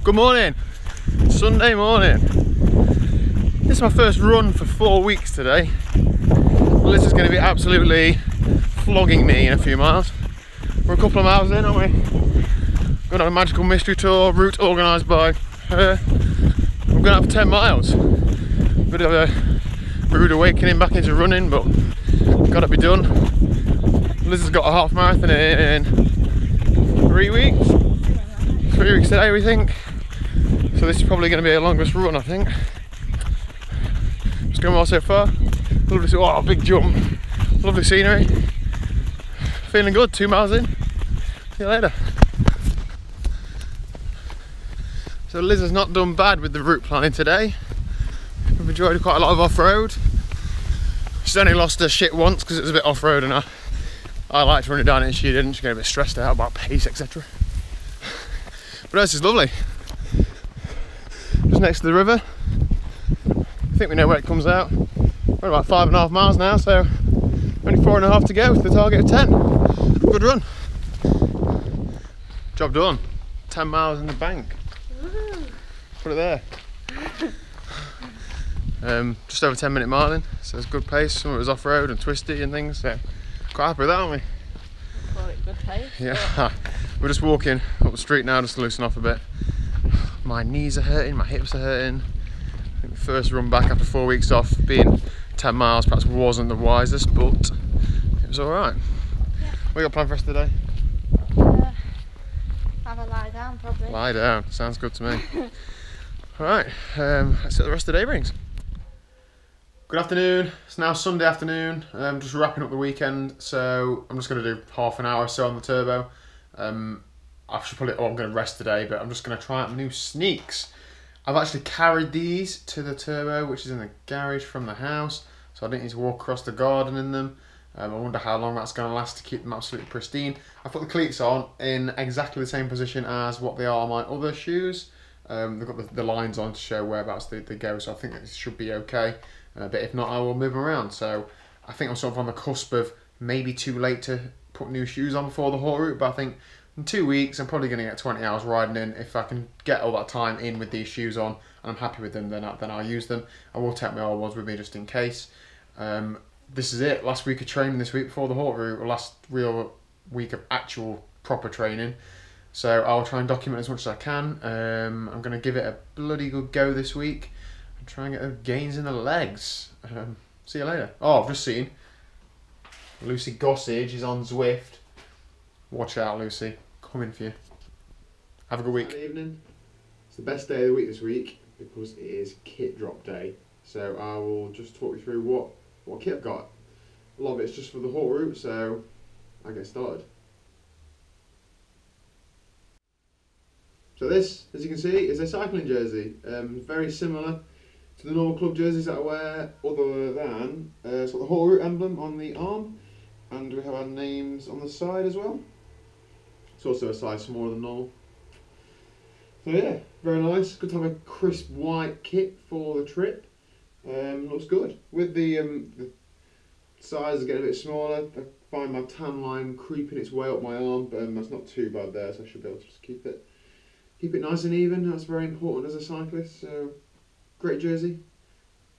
Good morning, Sunday morning. This is my first run for 4 weeks today. Liz is going to be absolutely flogging me in a few miles. We're a couple of miles in, aren't we? Going on a magical mystery tour, route organised by her. We're going out for 10 miles. Bit of a rude awakening back into running, but got to be done. Liz has got a half marathon in 3 weeks. 3 weeks today, we think. So this is probably going to be our longest run, I think. It's going well so far. Lovely, oh, big jump. Lovely scenery. Feeling good, 2 miles in. See you later. So Liz has not done bad with the route planning today. We've enjoyed quite a lot of off-road. She's only lost her shit once because it was a bit off-road and I liked running down it and she didn't. She got a bit stressed out about pace, etc. But this is lovely. Just next to the river. I think we know where it comes out. We're about 5.5 miles now, so only 4.5 to go to the target of 10. Good run. Job done. 10 miles in the bank. Put it there. Just over 10-minute miling, so it's good pace. Some of it was off-road and twisty and things, so quite happy with that, aren't we? Call it good pace. Yeah. We're just walking up the street now just to loosen off a bit. My knees are hurting, my hips are hurting. I think the first run back after 4 weeks off, being 10 miles perhaps wasn't the wisest, but it was alright. Yeah. What you got planned for us today? Have a lie down probably. Lie down, sounds good to me. Alright, let's see what the rest of the day brings. Good afternoon, it's now Sunday afternoon. Just wrapping up the weekend, so I'm just going to do half an hour or so on the turbo. I should probably, I'm going to rest today, but I'm just going to try out new sneaks. I've actually carried these to the turbo, which is in the garage from the house, so I didn't need to walk across the garden in them. I wonder how long that's going to last to keep them absolutely pristine. I've put the cleats on in exactly the same position as what they are on my other shoes. They've got the lines on to show whereabouts they go, so I think it should be okay. But if not, I will move them around. So I think I'm sort of on the cusp of maybe too late to put new shoes on before the Haute route, but I think in 2 weeks I'm probably going to get 20 hours riding in. If I can get all that time in with these shoes on and I'm happy with them, then I'll use them. I will take my old ones with me just in case. This is it, last week of training this week before the Haute route, or last real week of actual proper training. So I'll try and document as much as I can. I'm going to give it a bloody good go this week and try and get those gains in the legs. See you later. Oh, I've just seen Lucy Gossage is on Zwift. Watch out, Lucy. Coming for you. Have a good week. Good evening. It's the best day of the week this week because it is kit drop day. So I will just talk you through what kit I've got. A lot of it's just for the Haute route, so I get started. So this, as you can see, is a cycling jersey. Very similar to the normal club jerseys that I wear, other than it's got the Haute route emblem on the arm, and we have our names on the side as well. It's also a size smaller than normal. So yeah, very nice. Good to have a crisp white kit for the trip. Looks good. With the size getting a bit smaller, I find my tan line creeping its way up my arm, but that's not too bad there, so I should be able to just keep it nice and even. That's very important as a cyclist. So great jersey.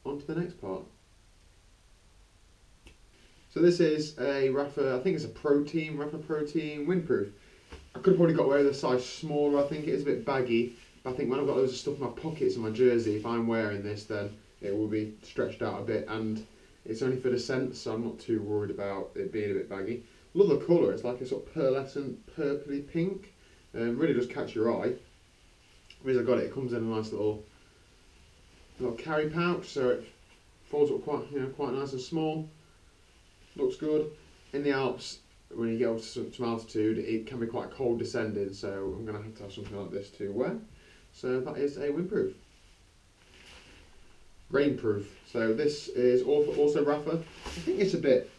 On to the next part. So this is a Rapha, I think it's a Rapha Pro Team windproof. I could have probably got away with a size smaller. I think it is a bit baggy, but I think when I've got loads of stuff in my pockets in my jersey, if I'm wearing this, then it will be stretched out a bit, and it's only for descent, so I'm not too worried about it being a bit baggy. Love the colour. It's like a sort of pearlescent purpley pink. Really does catch your eye. As I got it, it comes in a nice little carry pouch, so it folds up quite nice and small. Looks good. In the Alps, when you get up to some altitude, it can be quite cold descending, so I'm going to have something like this to wear. So that is a windproof. Rainproof. So this is also Rapha. I think it's a bit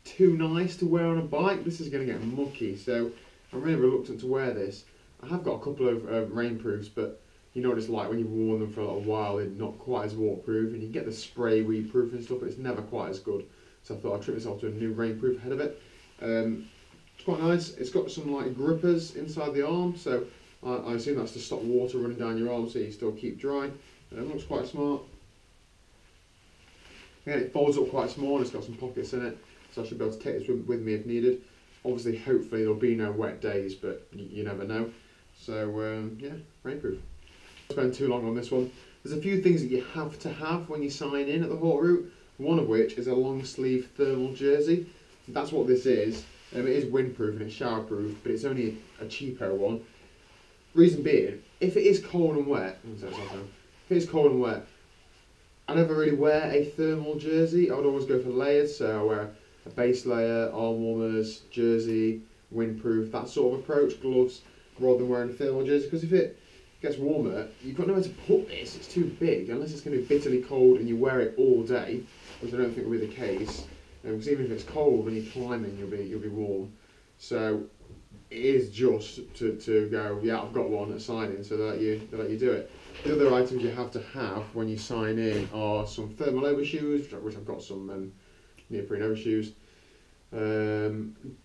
too nice to wear on a bike. This is going to get mucky, so I'm really reluctant to wear this. I have got a couple of rainproofs, but you know what it's like when you've worn them for a little while, they're not quite as waterproof, and you get the spray weed proof and stuff, but it's never quite as good. So I thought I'd treat myself to a new rainproof ahead of it. It's quite nice. It's got some like grippers inside the arm, so I assume that's to stop water running down your arm so you still keep dry. It looks quite smart. Again, it folds up quite small and it's got some pockets in it, so I should be able to take this with me if needed. Obviously, hopefully there'll be no wet days, but you never know. So yeah, rainproof. Don't spend too long on this one. There's a few things that you have to have when you sign in at the Haute route, one of which is a long sleeve thermal jersey. That's what this is. It is windproof and it's showerproof, but it's only a cheapo one. Reason being, if it is cold and wet, I never really wear a thermal jersey. I would always go for layers, so I wear a base layer, arm warmers, jersey, windproof, that sort of approach, gloves, rather than wearing a thermal jersey, because if it gets warmer, you've got nowhere to put this, it's too big, unless it's going to be bitterly cold and you wear it all day, which I don't think will be the case, because even if it's cold when you're climbing, you'll be warm. So it is just to go, yeah, I've got one at sign-in, so they let you do it. The other items you have to have when you sign in are some thermal overshoes, which I've got some neoprene overshoes,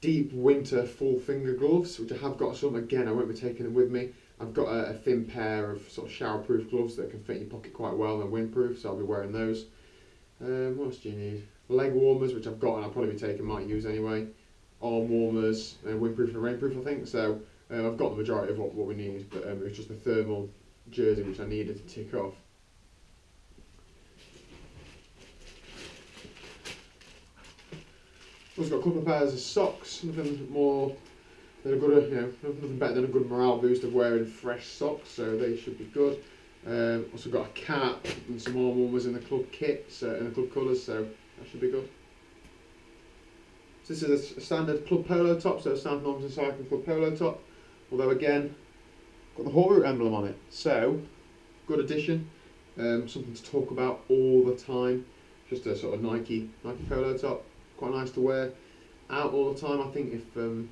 deep winter full finger gloves, which I have got some. Again, I won't be taking them with me. I've got a thin pair of sort of shower-proof gloves that can fit in your pocket quite well and are windproof, so I'll be wearing those. What else do you need? Leg warmers, which I've got and I'll probably be taking, might use anyway. Arm warmers, windproof and rainproof, I think. So I've got the majority of what we need, but it was just the thermal jersey which I needed to tick off. Also got a couple of pairs of socks, nothing more than a good, nothing better than a good morale boost of wearing fresh socks, so they should be good. Also got a cap and some arm warmers in the club kit, so in the club colours, so that should be good. So this is a standard club polo top, so a South Normanton Cycling Club polo top, although again, got the Haute route emblem on it, so good addition, something to talk about all the time. Just a sort of Nike polo top, quite nice to wear out all the time. I think if when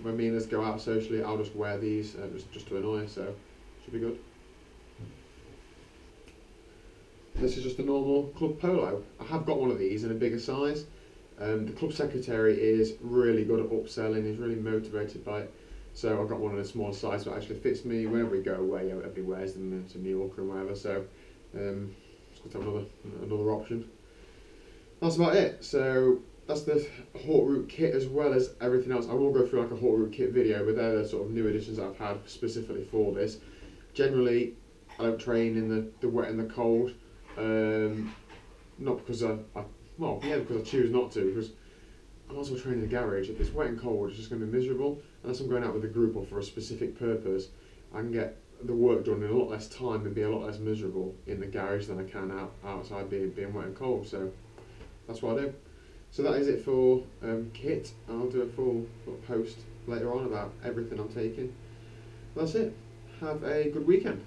me and Liz go out socially, I'll just wear these just to annoy her, so should be good. This is just a normal club polo. I have got one of these in a bigger size. The club secretary is really good at upselling, he's really motivated by it. So I've got one in a small size, but it actually fits me whenever we go away. Everybody wears them to Mallorca and wherever, so it's good to have another option. That's about it. So that's the Haute route kit as well as everything else. I will go through like a Haute route kit video, but they're the sort of new additions that I've had specifically for this. Generally, I don't train in the wet and the cold. Not because because I choose not to, because I'm also training in the garage. If it's wet and cold, it's just going to be miserable. Unless I'm going out with a group or for a specific purpose, I can get the work done in a lot less time and be a lot less miserable in the garage than I can outside being wet and cold. So that's what I do. So that is it for kit. I'll do a full post later on about everything I'm taking. That's it. Have a good weekend.